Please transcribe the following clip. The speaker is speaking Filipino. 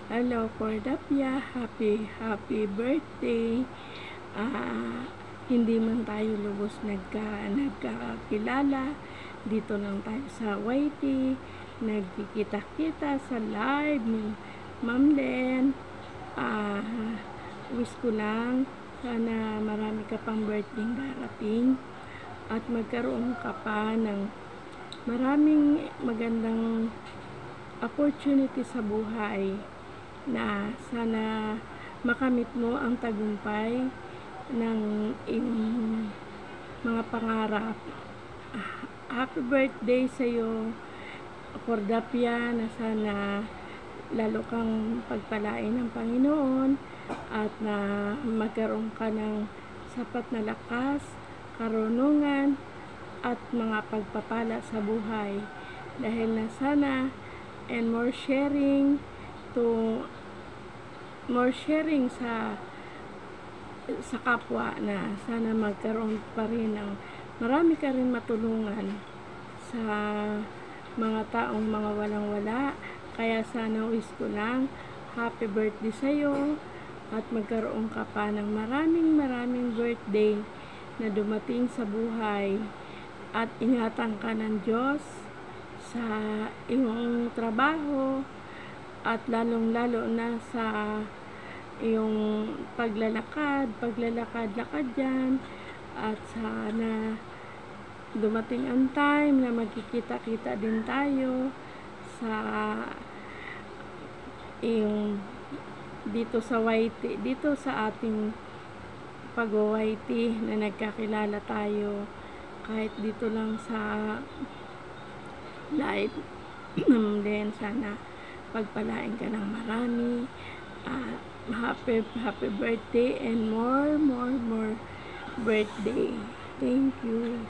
Hello, Cordapia. Happy birthday. Hindi man tayo lubos nagkakakilala. Dito lang tayo sa YT. Nagkikita-kita sa live ni Ma'am Len. Wish ko lang sana marami ka pang birthday darating at magkaroon ka pa ng maraming magandang opportunity sa buhay na sana makamit mo ang tagumpay ng iyong mga pangarap. Happy birthday sa iyo, Cordapia, na sana lalo kang pagpalain ng Panginoon at na magkaroon ka ng sapat na lakas, karunungan at mga pagpapala sa buhay, dahil na sana and more sharing sa kapwa, na sana magkaroon pa rin ng marami ka rin matulungan sa mga taong mga walang-wala. Kaya sana wish ko lang happy birthday sa iyo at magkaroon ka pa ng maraming birthday na dumating sa buhay, at ingatan ka ng Diyos sa iyong trabaho at lalong-lalo na sa iyong paglalakad dyan, at sana dumating ang time na magkikita-kita din tayo sa iyong dito sa YT, dito sa ating pag-YT na nagkakilala tayo kahit dito lang sa live. Then sana pagpalain ka ng marami. Happy birthday and more birthday. Thank you.